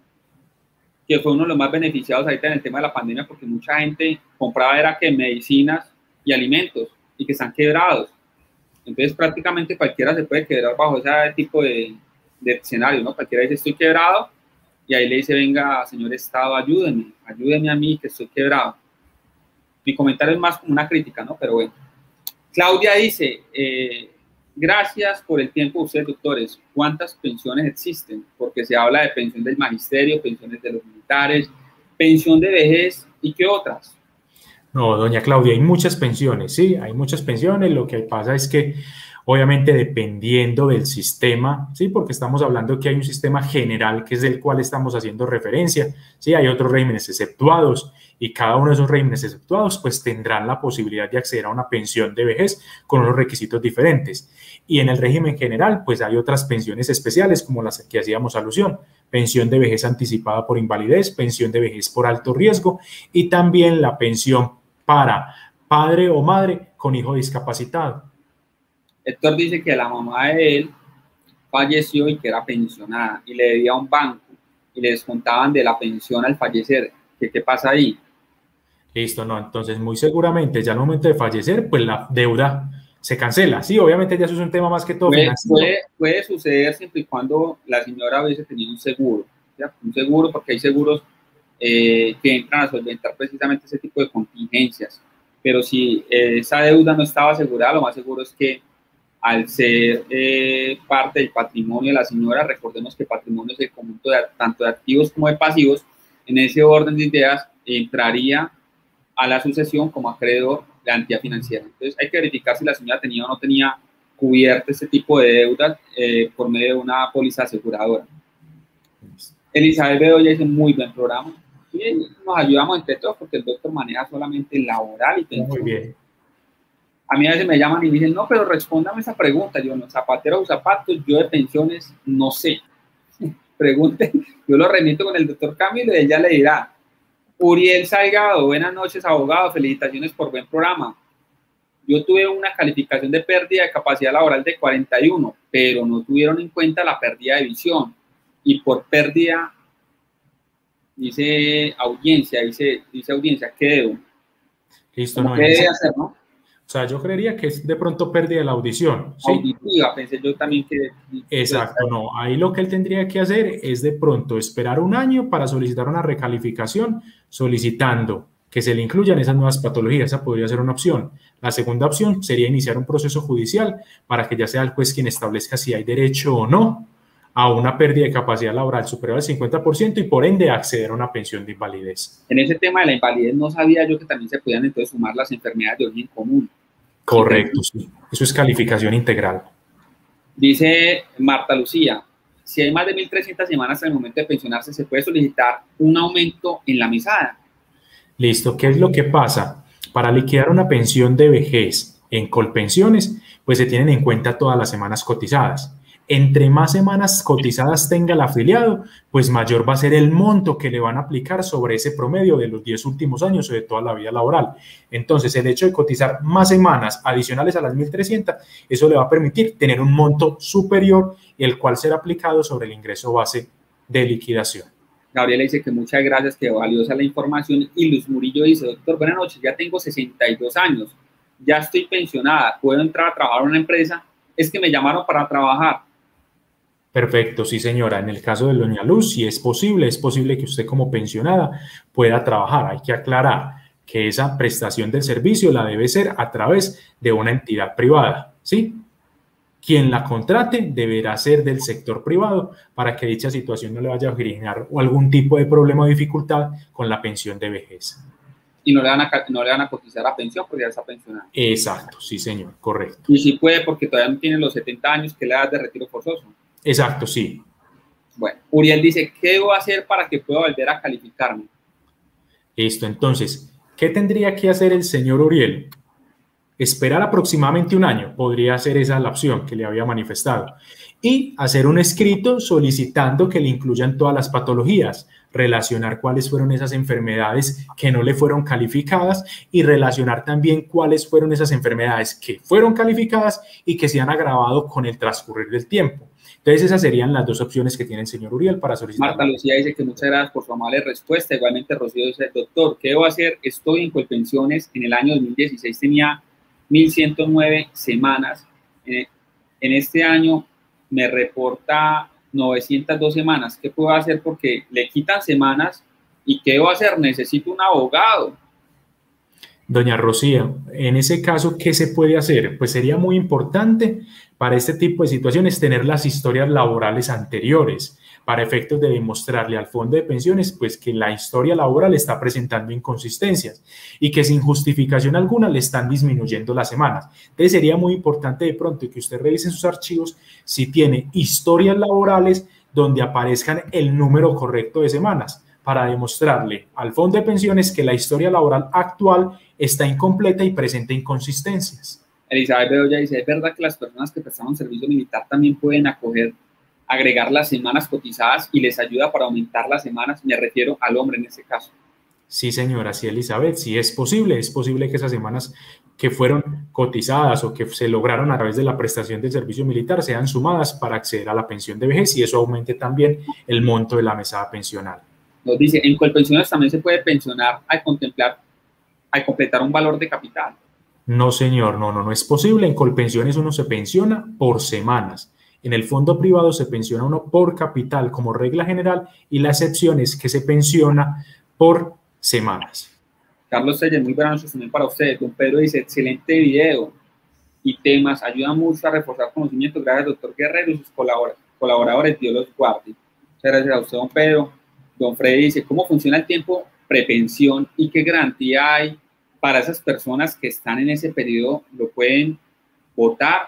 que fue uno de los más beneficiados ahorita en el tema de la pandemia porque mucha gente compraba era que medicinas y alimentos y que están quebrados. Entonces prácticamente cualquiera se puede quebrar bajo ese tipo de escenario, ¿no? Cualquiera dice estoy quebrado y ahí le dice venga señor Estado ayúdeme a mí que estoy quebrado. Mi comentario es más como una crítica, ¿no? Pero bueno. Claudia dice, gracias por el tiempo de ustedes, doctores. ¿Cuántas pensiones existen? Porque se habla de pensión del magisterio, pensiones de los militares, pensión de vejez y qué otras. No, doña Claudia, hay muchas pensiones, sí, hay muchas pensiones. Lo que pasa es que, obviamente, dependiendo del sistema, sí, porque estamos hablando que hay un sistema general que es del cual estamos haciendo referencia, sí, hay otros regímenes exceptuados y cada uno de esos regímenes exceptuados, pues tendrán la posibilidad de acceder a una pensión de vejez con unos requisitos diferentes. Y en el régimen general, pues hay otras pensiones especiales como las que hacíamos alusión, pensión de vejez anticipada por invalidez, pensión de vejez por alto riesgo y también la pensión para padre o madre con hijo discapacitado. Héctor dice que la mamá de él falleció y que era pensionada y le debía a un banco y le descontaban de la pensión al fallecer. ¿Qué pasa ahí? Listo, no, entonces muy seguramente ya al momento de fallecer, pues la deuda se cancela. Sí, obviamente ya eso es un tema más que todo financiero. Puede suceder siempre y cuando la señora hubiese tenido un seguro, ¿ya? Un seguro, porque hay seguros que entran a solventar precisamente ese tipo de contingencias. Pero si esa deuda no estaba asegurada, lo más seguro es que al ser parte del patrimonio de la señora, recordemos que patrimonio es el conjunto de tanto de activos como de pasivos, en ese orden de ideas entraría a la sucesión como acreedor de la entidad financiera. Entonces hay que verificar si la señora tenía o no tenía cubierto ese tipo de deudas por medio de una póliza aseguradora. Elizabeth Bedoya dice muy buen programa. Y nos ayudamos entre todos porque el doctor maneja solamente laboral y pensión. Muy bien. A mí a veces me llaman y me dicen, no, pero respóndame esa pregunta. Yo, no, zapatero o zapatos, yo de pensiones no sé. Pregunten, yo lo remito con el doctor Camilo y ella le dirá. Uriel Salgado, buenas noches, abogado, felicitaciones por buen programa. Yo tuve una calificación de pérdida de capacidad laboral de 41, pero no tuvieron en cuenta la pérdida de visión. Y por pérdida, dice audiencia, ¿qué debo? Listo, no. ¿Qué debe hacer, no? O sea, yo creería que es de pronto pérdida de la audición. ¿Sí? Auditiva, pensé yo también que... Exacto, no. Ahí lo que él tendría que hacer es de pronto esperar un año para solicitar una recalificación, solicitando que se le incluyan esas nuevas patologías. Esa podría ser una opción. La segunda opción sería iniciar un proceso judicial para que ya sea el juez quien establezca si hay derecho o no a una pérdida de capacidad laboral superior al 50% y por ende acceder a una pensión de invalidez. En ese tema de la invalidez no sabía yo que también se podían entonces sumar las enfermedades de origen común. Correcto, sí. Eso es calificación integral. Dice Marta Lucía, si hay más de 1.300 semanas en el momento de pensionarse, ¿se puede solicitar un aumento en la mesada? Listo, ¿qué es lo que pasa? Para liquidar una pensión de vejez en Colpensiones, pues se tienen en cuenta todas las semanas cotizadas. Entre más semanas cotizadas tenga el afiliado, pues mayor va a ser el monto que le van a aplicar sobre ese promedio de los 10 últimos años o de toda la vida laboral. Entonces, el hecho de cotizar más semanas adicionales a las 1.300, eso le va a permitir tener un monto superior, el cual será aplicado sobre el ingreso base de liquidación. Gabriela dice que muchas gracias, que valiosa la información. Y Luz Murillo dice, doctor, buenas noches, ya tengo 62 años, ya estoy pensionada, ¿puedo entrar a trabajar en una empresa? Es que me llamaron para trabajar. Perfecto, sí señora. En el caso de doña Luz, si es posible que usted como pensionada pueda trabajar. Hay que aclarar que esa prestación del servicio la debe ser a través de una entidad privada, ¿sí? Quien la contrate deberá ser del sector privado para que dicha situación no le vaya a originar algún tipo de problema o dificultad con la pensión de vejez. Y no le van a cotizar a pensión porque ya está pensionada. Exacto, sí señor, correcto. Y sí puede porque todavía no tiene los 70 años, que es la edad de retiro forzoso. Exacto, sí. Bueno, Uriel dice, ¿qué debo hacer para que pueda volver a calificarme? Listo, entonces, ¿qué tendría que hacer el señor Uriel? Esperar aproximadamente un año, podría ser esa la opción que le había manifestado, y hacer un escrito solicitando que le incluyan todas las patologías, relacionar cuáles fueron esas enfermedades que no le fueron calificadas y relacionar también cuáles fueron esas enfermedades que fueron calificadas y que se han agravado con el transcurrir del tiempo. Entonces, esas serían las dos opciones que tiene el señor Uriel para solicitar. Marta Lucía dice que muchas gracias por su amable respuesta. Igualmente, Rocío dice, doctor, ¿qué debo hacer? Estoy en Colpensiones. En el año 2016 tenía 1.109 semanas. En este año me reporta 902 semanas. ¿Qué puedo hacer? Porque le quitan semanas. ¿Y qué debo hacer? Necesito un abogado. Doña Rocío, en ese caso, ¿qué se puede hacer? Pues sería muy importante para este tipo de situaciones tener las historias laborales anteriores para efectos de demostrarle al fondo de pensiones pues que la historia laboral está presentando inconsistencias y que sin justificación alguna le están disminuyendo las semanas. Entonces sería muy importante de pronto que usted revise en sus archivos si tiene historias laborales donde aparezcan el número correcto de semanas para demostrarle al fondo de pensiones que la historia laboral actual está incompleta y presenta inconsistencias. Elizabeth Bedoya dice, ¿es verdad que las personas que prestaron servicio militar también pueden agregar las semanas cotizadas y les ayuda para aumentar las semanas? Me refiero al hombre en este caso. Sí, señora, sí, Elizabeth, sí es posible que esas semanas que fueron cotizadas o que se lograron a través de la prestación del servicio militar sean sumadas para acceder a la pensión de vejez y eso aumente también el monto de la mesada pensional. Nos dice, en Colpensiones también se puede pensionar al completar un valor de capital. No, señor, no es posible. En Colpensiones uno se pensiona por semanas. En el fondo privado se pensiona uno por capital como regla general y la excepción es que se pensiona por semanas. Carlos Telles, muy buenas noches también para ustedes. Don Pedro dice, excelente video y temas, ayuda mucho a reforzar conocimientos. Gracias, doctor Guerrero y sus colaboradores. Dios los guarde. Muchas gracias a usted, don Pedro. Don Freddy dice, ¿cómo funciona el tiempo prepensión y qué garantía hay para esas personas que están en ese periodo? ¿Lo pueden votar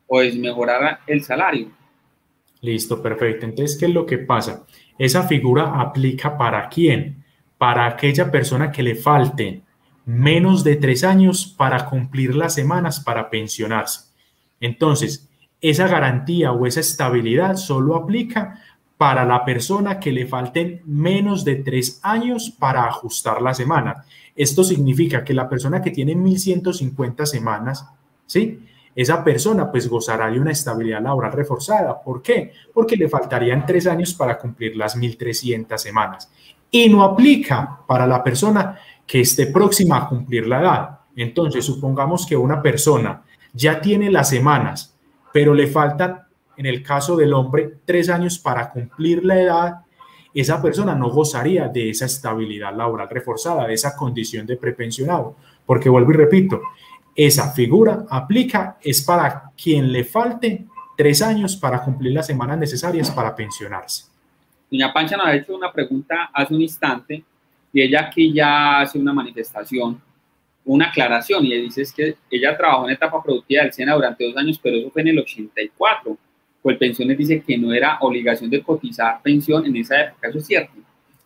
o desmejorar el salario? Listo, perfecto. Entonces, ¿qué es lo que pasa? Esa figura aplica ¿para quién? Para aquella persona que le falten menos de 3 años para cumplir las semanas para pensionarse. Entonces, esa garantía o esa estabilidad solo aplica para la persona que le falten menos de 3 años para ajustar la semana. Esto significa que la persona que tiene 1.150 semanas, ¿sí? Esa persona pues gozará de una estabilidad laboral reforzada. ¿Por qué? Porque le faltarían 3 años para cumplir las 1.300 semanas. Y no aplica para la persona que esté próxima a cumplir la edad. Entonces, supongamos que una persona ya tiene las semanas, pero le faltan, en el caso del hombre, 3 años para cumplir la edad. Esa persona no gozaría de esa estabilidad laboral reforzada, de esa condición de prepensionado, porque vuelvo y repito, esa figura aplica es para quien le falte 3 años para cumplir las semanas necesarias para pensionarse. Doña Pancha nos ha hecho una pregunta hace un instante y ella aquí ya hace una manifestación, una aclaración, y dice es que ella trabajó en etapa productiva del SENA durante 2 años, pero eso fue en el 84. Pues pensiones dice que no era obligación de cotizar pensión en esa época. ¿Eso es cierto?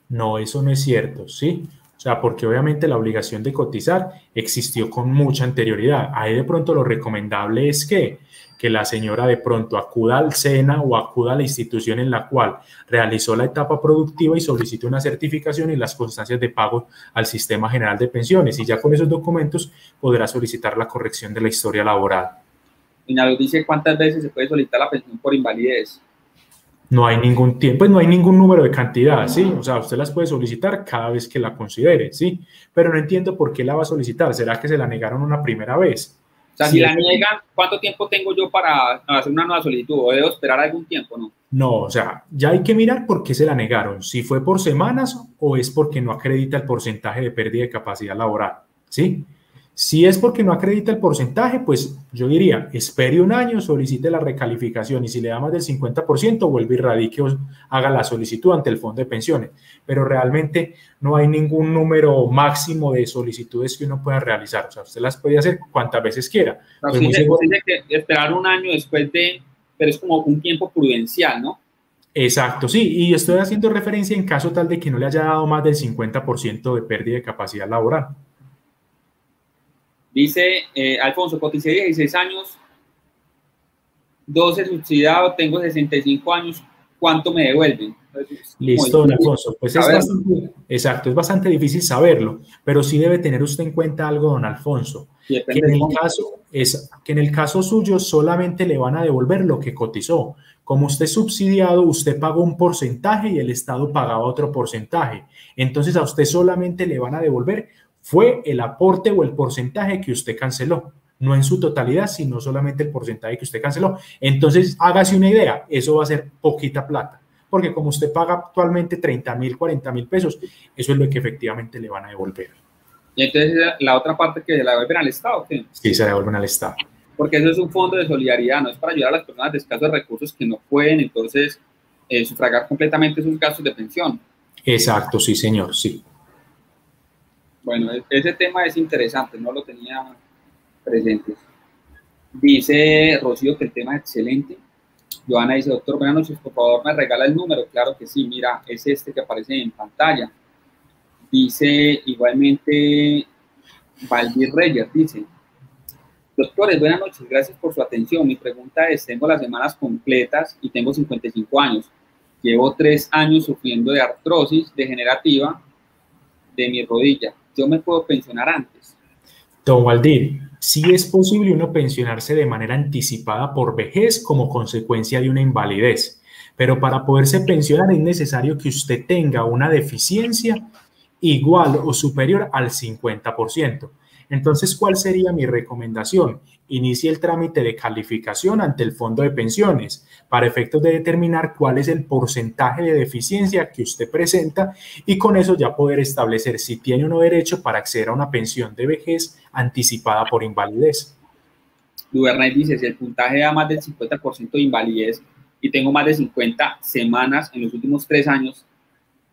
No, eso no es cierto, ¿sí? O sea, porque obviamente la obligación de cotizar existió con mucha anterioridad. Ahí de pronto lo recomendable es que la señora de pronto acuda al SENA o acuda a la institución en la cual realizó la etapa productiva y solicite una certificación y las constancias de pago al Sistema General de Pensiones. Y ya con esos documentos podrá solicitar la corrección de la historia laboral. Doña Luz dice, ¿cuántas veces se puede solicitar la pensión por invalidez? No hay ningún tiempo, pues no hay ningún número de cantidad, ¿sí? O sea, usted las puede solicitar cada vez que la considere, ¿sí? Pero no entiendo por qué la va a solicitar. ¿Será que se la negaron una primera vez? O sea, si la niegan, ¿cuánto tiempo tengo yo para hacer una nueva solicitud? ¿O debo esperar algún tiempo, no? No, o sea, ya hay que mirar por qué se la negaron. Si fue por semanas o es porque no acredita el porcentaje de pérdida de capacidad laboral, ¿sí? Si es porque no acredita el porcentaje, pues yo diría, espere 1 año, solicite la recalificación y si le da más del 50%, vuelve y radique o haga la solicitud ante el fondo de pensiones. Pero realmente no hay ningún número máximo de solicitudes que uno pueda realizar. O sea, usted las puede hacer cuantas veces quiera. No, pues dice que esperar 1 año después de, pero es como un tiempo prudencial, ¿no? Exacto, sí, y estoy haciendo referencia en caso tal de que no le haya dado más del 50% de pérdida de capacidad laboral. Dice Alfonso, coticé 16 años, 12 subsidiado, tengo 65 años, ¿cuánto me devuelven? Entonces, listo, don Alfonso, pues es bastante, exacto, es bastante difícil saberlo, pero sí debe tener usted en cuenta algo, don Alfonso, que en el caso suyo solamente le van a devolver lo que cotizó. Como usted es subsidiado, usted pagó un porcentaje y el Estado pagaba otro porcentaje. Entonces a usted solamente le van a devolver fue el aporte o el porcentaje que usted canceló, no en su totalidad, sino solamente el porcentaje que usted canceló. Entonces, hágase una idea, eso va a ser poquita plata, porque como usted paga actualmente 30.000, 40.000 pesos, eso es lo que efectivamente le van a devolver. Y entonces, la otra parte que se la devuelven al Estado, ¿qué? Sí, se devuelven al Estado. Porque eso es un fondo de solidaridad, no es para ayudar a las personas de escasos recursos que no pueden, entonces, sufragar completamente sus gastos de pensión. Exacto, sí, señor, sí. Bueno, ese tema es interesante, no lo tenía presente. Dice Rocío que el tema es excelente. Joana dice, doctor, buenas noches, por favor, ¿me regala el número? Claro que sí, mira, es este que aparece en pantalla. Dice igualmente Valdir Reyes, dice, doctores, buenas noches, gracias por su atención. Mi pregunta es, tengo las semanas completas y tengo 55 años. Llevo 3 años sufriendo de artrosis degenerativa de mi rodilla. ¿Yo me puedo pensionar antes? Don Valdir, sí es posible uno pensionarse de manera anticipada por vejez como consecuencia de una invalidez, pero para poderse pensionar es necesario que usted tenga una deficiencia igual o superior al 50%. Entonces, ¿cuál sería mi recomendación? Inicie el trámite de calificación ante el Fondo de Pensiones para efectos de determinar cuál es el porcentaje de deficiencia que usted presenta y con eso ya poder establecer si tiene o no derecho para acceder a una pensión de vejez anticipada por invalidez. Duvernay dice, si el puntaje da más del 50% de invalidez y tengo más de 50 semanas en los últimos 3 años,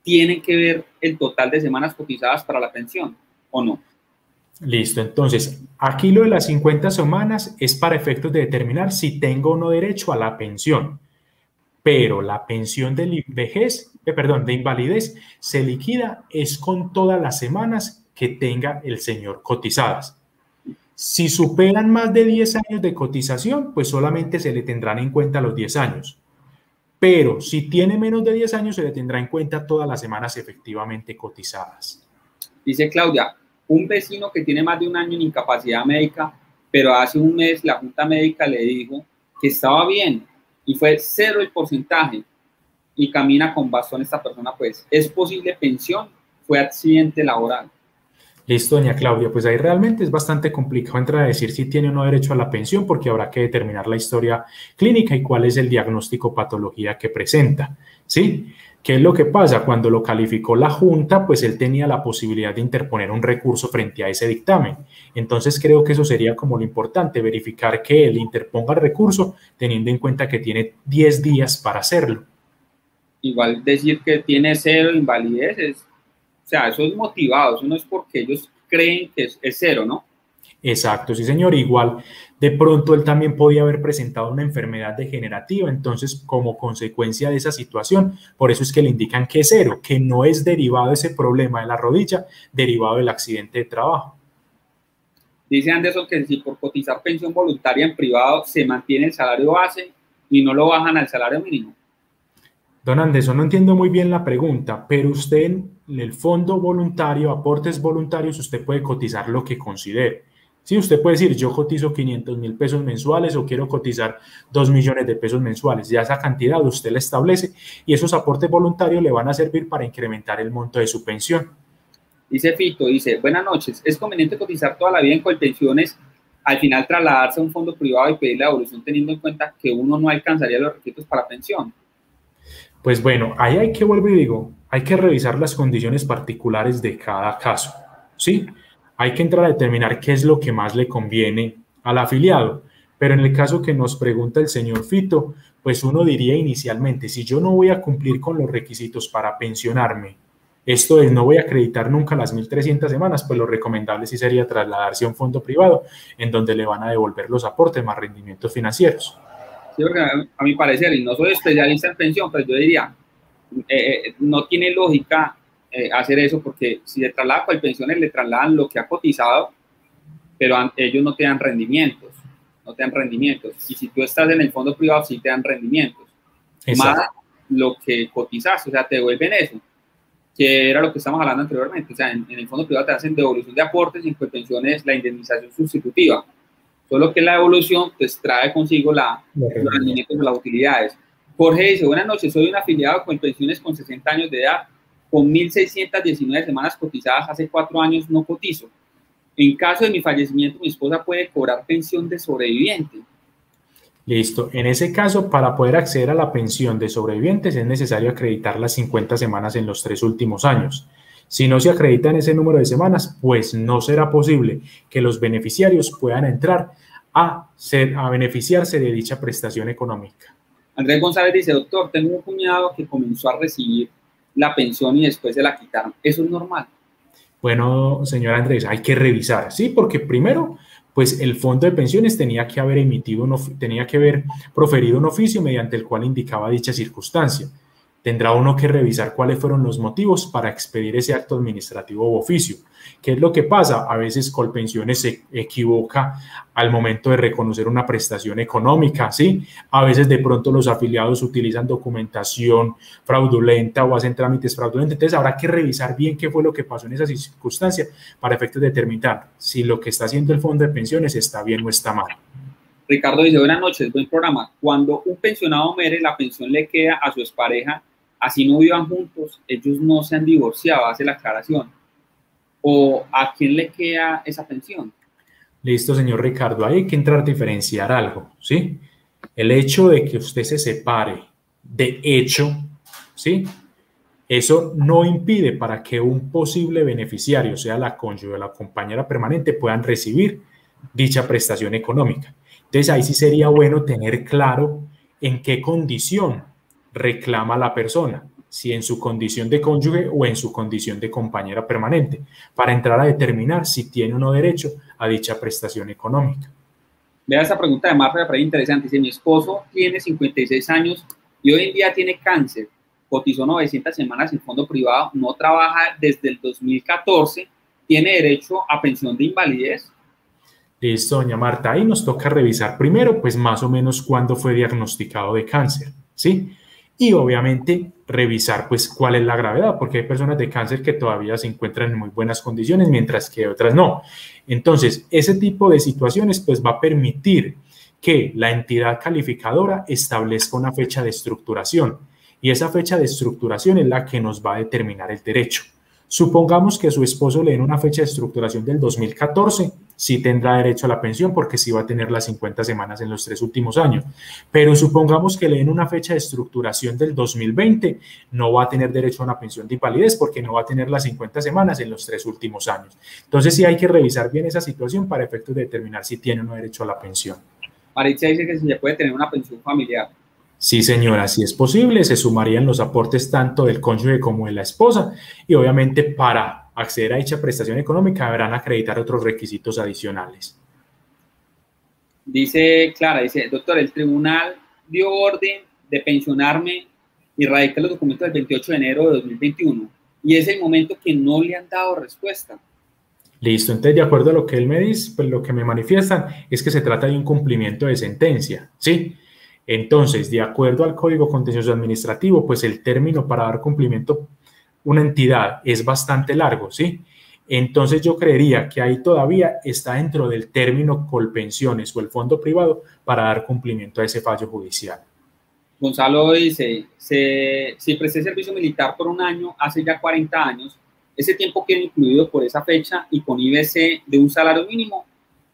¿tienen que ver el total de semanas cotizadas para la pensión o no? Listo, entonces aquí lo de las 50 semanas es para efectos de determinar si tengo o no derecho a la pensión, pero la pensión de vejez, de invalidez se liquida es con todas las semanas que tenga el señor cotizadas. Si superan más de 10 años de cotización, pues solamente se le tendrán en cuenta los 10 años. pero si tiene menos de 10 años se le tendrá en cuenta todas las semanas efectivamente cotizadas. Dice Claudia, un vecino que tiene más de un año en incapacidad médica, pero hace un mes la junta médica le dijo que estaba bien y fue 0 el porcentaje y camina con bastón esta persona, pues, ¿es posible pensión? ¿Fue accidente laboral? Listo, doña Claudia, pues ahí realmente es bastante complicado entrar a decir si tiene o no derecho a la pensión porque habrá que determinar la historia clínica y cuál es el diagnóstico patología que presenta, ¿sí? ¿Qué es lo que pasa? Cuando lo calificó la Junta, pues él tenía la posibilidad de interponer un recurso frente a ese dictamen. Entonces creo que eso sería como lo importante, verificar que él interponga el recurso teniendo en cuenta que tiene 10 días para hacerlo. Igual decir que tiene 0 invalidez, o sea, eso es motivado, eso no es porque ellos creen que es 0, ¿no? Exacto, sí señor, igual de pronto él también podía haber presentado una enfermedad degenerativa, entonces como consecuencia de esa situación, por eso es que le indican que es 0, que no es derivado ese problema de la rodilla, derivado del accidente de trabajo. Dice Anderson que si por cotizar pensión voluntaria en privado se mantiene el salario base y no lo bajan al salario mínimo. Don Anderson, no entiendo muy bien la pregunta, pero usted en el fondo voluntario, aportes voluntarios, usted puede cotizar lo que considere. Sí, usted puede decir, yo cotizo 500.000 pesos mensuales o quiero cotizar 2 millones de pesos mensuales. Ya esa cantidad usted la establece y esos aportes voluntarios le van a servir para incrementar el monto de su pensión. Dice Fito, dice, buenas noches, ¿es conveniente cotizar toda la vida en Colpensiones, al final trasladarse a un fondo privado y pedir la devolución teniendo en cuenta que uno no alcanzaría los requisitos para pensión? Pues bueno, ahí hay que, vuelvo y digo, hay que revisar las condiciones particulares de cada caso, ¿sí? Hay que entrar a determinar qué es lo que más le conviene al afiliado. Pero en el caso que nos pregunta el señor Fito, pues uno diría inicialmente, si yo no voy a cumplir con los requisitos para pensionarme, esto es, no voy a acreditar nunca las 1.300 semanas, pues lo recomendable sí sería trasladarse a un fondo privado en donde le van a devolver los aportes más rendimientos financieros. Sí, porque a mi parecer, y no soy especialista en pensión, pero yo diría, no tiene lógica hacer eso porque si le trasladan con pensiones, le trasladan lo que ha cotizado, pero ellos no te dan rendimientos, no te dan rendimientos. Y si tú estás en el fondo privado, sí te dan rendimientos. Exacto. Más lo que cotizaste, o sea, te devuelven eso, que era lo que estamos hablando anteriormente. O sea, en el fondo privado te hacen devolución de aportes y en pensiones la indemnización sustitutiva. Solo que la devolución pues trae consigo los rendimientos de las utilidades. Jorge dice, buenas noches, soy un afiliado con pensiones con 60 años de edad, con 1.619 semanas cotizadas, hace 4 años no cotizo. En caso de mi fallecimiento, mi esposa puede cobrar pensión de sobreviviente. Listo. En ese caso, para poder acceder a la pensión de sobrevivientes es necesario acreditar las 50 semanas en los 3 últimos años. Si no se acreditan ese número de semanas, pues no será posible que los beneficiarios puedan entrar a beneficiarse de dicha prestación económica. Andrés González dice, doctor, tengo un cuñado que comenzó a recibir la pensión y después se la quitaron. ¿Eso es normal? Bueno, señor Andrés, hay que revisar, ¿sí? Porque primero, pues el fondo de pensiones tenía que haber proferido un oficio mediante el cual indicaba dicha circunstancia. Tendrá uno que revisar cuáles fueron los motivos para expedir ese acto administrativo u oficio. ¿Qué es lo que pasa? A veces Colpensiones se equivoca al momento de reconocer una prestación económica, ¿sí? A veces de pronto los afiliados utilizan documentación fraudulenta o hacen trámites fraudulentos. Entonces habrá que revisar bien qué fue lo que pasó en esa circunstancia para efectos de determinar si lo que está haciendo el fondo de pensiones está bien o está mal. Ricardo dice, buenas noches, buen programa. Cuando un pensionado muere, la pensión le queda a su expareja, así no vivan juntos, ellos no se han divorciado, hace la aclaración. ¿O a quién le queda esa pensión? Listo, señor Ricardo, ahí hay que entrar a diferenciar algo, ¿sí? El hecho de que usted se separe de hecho, ¿sí? Eso no impide para que un posible beneficiario, sea la cónyuge o la compañera permanente, puedan recibir dicha prestación económica. Entonces, ahí sí sería bueno tener claro en qué condición reclama la persona, si en su condición de cónyuge o en su condición de compañera permanente, para entrar a determinar si tiene o no derecho a dicha prestación económica. Vea esta pregunta de Marta, me parece interesante. Dice, mi esposo tiene 56 años y hoy en día tiene cáncer, cotizó 900 semanas en fondo privado, no trabaja desde el 2014, ¿tiene derecho a pensión de invalidez? Listo, doña Marta, ahí nos toca revisar primero, pues más o menos cuándo fue diagnosticado de cáncer, ¿sí? y obviamente revisar pues cuál es la gravedad, porque hay personas de cáncer que todavía se encuentran en muy buenas condiciones, mientras que otras no. Entonces, ese tipo de situaciones pues va a permitir que la entidad calificadora establezca una fecha de estructuración, y esa fecha de estructuración es la que nos va a determinar el derecho. Supongamos que su esposo le den una fecha de estructuración del 2014, sí tendrá derecho a la pensión porque sí va a tener las 50 semanas en los 3 últimos años. Pero supongamos que le den una fecha de estructuración del 2020, no va a tener derecho a una pensión de invalidez porque no va a tener las 50 semanas en los 3 últimos años. Entonces sí hay que revisar bien esa situación para efectos de determinar si tiene o no derecho a la pensión. Maritza dice que si se puede tener una pensión familiar. Sí, señora, si es posible, se sumarían los aportes tanto del cónyuge como de la esposa y obviamente para acceder a dicha prestación económica deberán acreditar otros requisitos adicionales. Dice Clara, dice, doctor, el tribunal dio orden de pensionarme y radica los documentos del 28 de enero de 2021 y es el momento que no le han dado respuesta. Listo, entonces de acuerdo a lo que él me dice, pues lo que me manifiestan es que se trata de un cumplimiento de sentencia, ¿sí? Entonces, de acuerdo al Código Contencioso Administrativo, pues el término para dar cumplimiento a una entidad es bastante largo, ¿sí? Entonces yo creería que ahí todavía está dentro del término Colpensiones o el fondo privado para dar cumplimiento a ese fallo judicial. Gonzalo dice, si presté servicio militar por un año, hace ya 40 años, ese tiempo queda incluido por esa fecha y con IBC de un salario mínimo,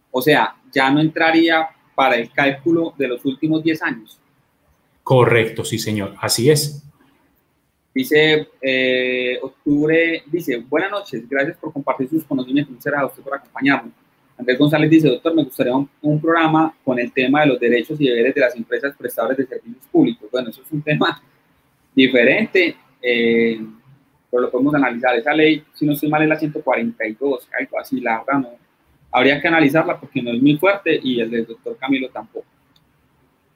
o sea, ya no entraría para el cálculo de los últimos 10 años. Correcto, sí, señor, así es. Dice, Octubre, dice, buenas noches, gracias por compartir sus conocimientos, muchas gracias a usted por acompañarnos. Andrés González dice, doctor, me gustaría un programa con el tema de los derechos y deberes de las empresas prestadoras de servicios públicos. Bueno, eso es un tema diferente, pero lo podemos analizar. Esa ley, si no estoy mal, es la 142, algo así, la verdad no. Habría que analizarla porque no es muy fuerte y el del doctor Camilo tampoco.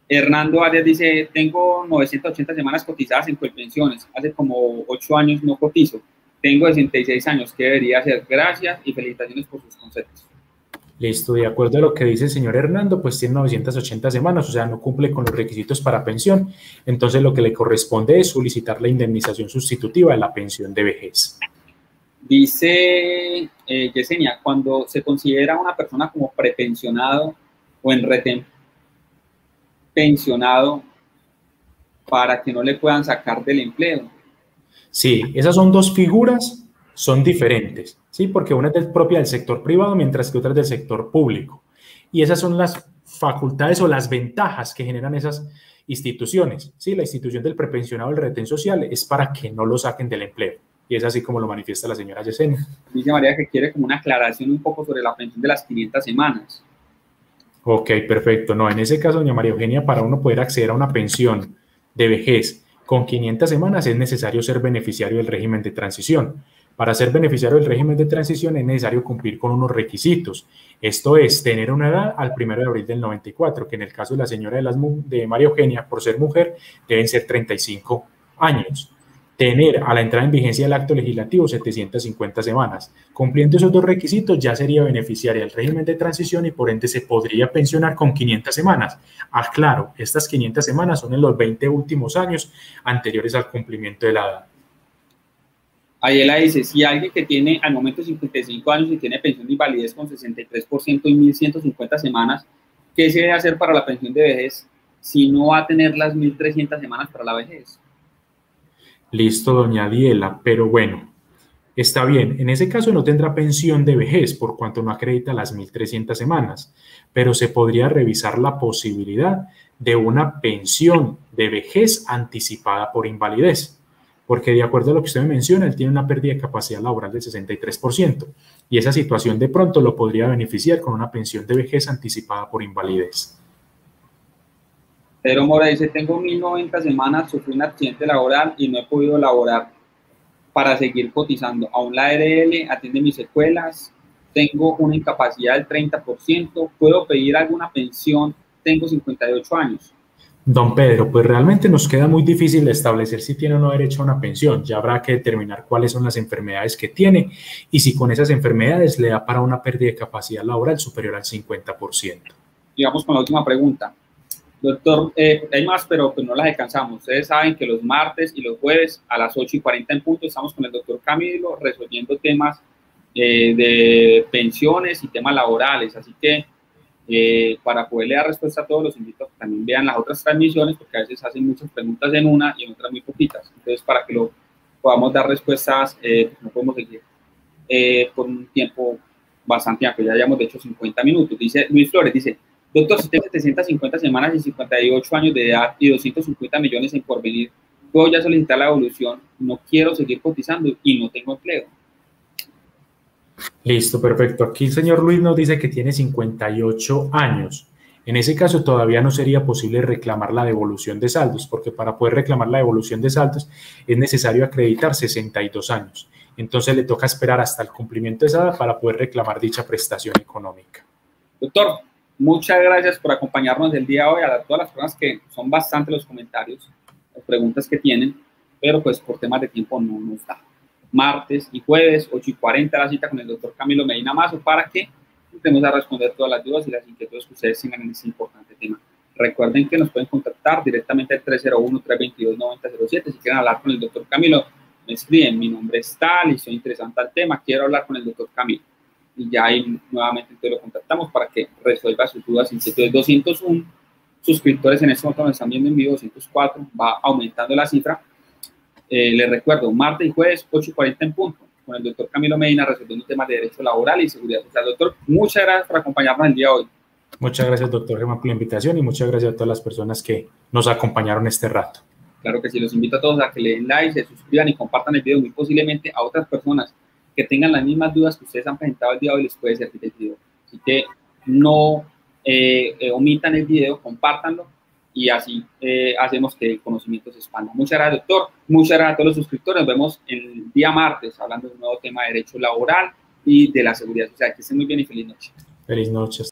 Hernando Arias dice, tengo 980 semanas cotizadas en Colpensiones, hace como 8 años no cotizo, tengo 66 años, ¿qué debería hacer? Gracias y felicitaciones por sus conceptos. Listo, de acuerdo a lo que dice el señor Hernando, pues tiene 980 semanas, o sea, no cumple con los requisitos para pensión, entonces lo que le corresponde es solicitar la indemnización sustitutiva de la pensión de vejez. Dice Yesenia, cuando se considera a una persona como prepensionado o en retén pensionado para que no le puedan sacar del empleo. Sí, esas son dos figuras, son diferentes, ¿sí? Porque una es propia del sector privado, mientras que otra es del sector público. Y esas son las facultades o las ventajas que generan esas instituciones, ¿sí? La institución del prepensionado del retén social es para que no lo saquen del empleo. Y es así como lo manifiesta la señora Yesenia. Dice María que quiere como una aclaración un poco sobre la pensión de las 500 semanas. Ok, perfecto. No, en ese caso, doña María Eugenia, para uno poder acceder a una pensión de vejez con 500 semanas es necesario ser beneficiario del régimen de transición. Para ser beneficiario del régimen de transición es necesario cumplir con unos requisitos. Esto es, tener una edad al 1 de abril del 94, que en el caso de la señora de María Eugenia, por ser mujer, deben ser 35 años. Tener a la entrada en vigencia del acto legislativo 750 semanas. Cumpliendo esos dos requisitos ya sería beneficiaria del régimen de transición y por ende se podría pensionar con 500 semanas. Aclaro, estas 500 semanas son en los 20 últimos años anteriores al cumplimiento de la edad. Ayela dice, si alguien que tiene al momento 55 años y tiene pensión de invalidez con 63% y 1.150 semanas, ¿qué se debe hacer para la pensión de vejez si no va a tener las 1.300 semanas para la vejez? Listo, doña Diela, pero bueno, está bien, en ese caso no tendrá pensión de vejez por cuanto no acredita las 1.300 semanas, pero se podría revisar la posibilidad de una pensión de vejez anticipada por invalidez, porque de acuerdo a lo que usted me menciona, él tiene una pérdida de capacidad laboral del 63% y esa situación de pronto lo podría beneficiar con una pensión de vejez anticipada por invalidez. Pedro Mora dice, tengo 1.090 semanas, sufrí un accidente laboral y no he podido laborar para seguir cotizando. Aún la ARL atiende mis secuelas, tengo una incapacidad del 30%, ¿puedo pedir alguna pensión? Tengo 58 años. Don Pedro, pues realmente nos queda muy difícil establecer si tiene o no derecho a una pensión. Ya habrá que determinar cuáles son las enfermedades que tiene y si con esas enfermedades le da para una pérdida de capacidad laboral superior al 50%. Y vamos con la última pregunta. Doctor, hay más, pero pues no las alcanzamos. Ustedes saben que los martes y los jueves a las 8:40 en punto estamos con el doctor Camilo resolviendo temas de pensiones y temas laborales. Así que para poderle dar respuesta a todos, los invito a que también vean las otras transmisiones, porque a veces hacen muchas preguntas en una y en otras muy poquitas. Entonces, para que lo podamos dar respuestas, no podemos seguir por un tiempo bastante amplio. Ya llevamos, de hecho, 50 minutos. Dice Luis Flores, dice: doctor, si tengo 750 semanas y 58 años de edad y 250 millones en porvenir, ¿puedo ya solicitar la evolución? No quiero seguir cotizando y no tengo empleo. Listo, perfecto. Aquí el señor Luis nos dice que tiene 58 años. En ese caso todavía no sería posible reclamar la devolución de saldos, porque para poder reclamar la devolución de saldos es necesario acreditar 62 años. Entonces le toca esperar hasta el cumplimiento de esa edad para poder reclamar dicha prestación económica. Doctor, muchas gracias por acompañarnos el día de hoy. A todas las personas, que son bastante los comentarios, las preguntas que tienen, pero pues por temas de tiempo no nos da. Martes y jueves, 8:40, la cita con el doctor Camilo Medina Mazo, para que intentemos a responder todas las dudas y las inquietudes que ustedes tengan en este importante tema. Recuerden que nos pueden contactar directamente al 301-322-9007. Si quieren hablar con el doctor Camilo, me escriben: mi nombre es tal y soy interesante al tema, quiero hablar con el doctor Camilo. Y ya ahí nuevamente lo contactamos para que resuelva sus dudas e inquietudes. 201 suscriptores en este momento nos están viendo en vivo, 204, va aumentando la cifra. Les recuerdo, martes y jueves, 8:40 en punto, con el doctor Camilo Medina, resolviendo temas de derecho laboral y seguridad social. Doctor, muchas gracias por acompañarnos el día de hoy. Muchas gracias, doctor Germán, por la invitación, y muchas gracias a todas las personas que nos acompañaron este rato. Claro que sí, los invito a todos a que le den like, se suscriban y compartan el video. Muy posiblemente a otras personas que tengan las mismas dudas que ustedes han presentado el día de hoy les puede servir el video. Así que no omitan el video, compártanlo, y así hacemos que el conocimiento se expanda. Muchas gracias, doctor. Muchas gracias a todos los suscriptores. Nos vemos el día martes hablando de un nuevo tema de derecho laboral y de la seguridad social. Que estén muy bien y feliz noche. Feliz noche.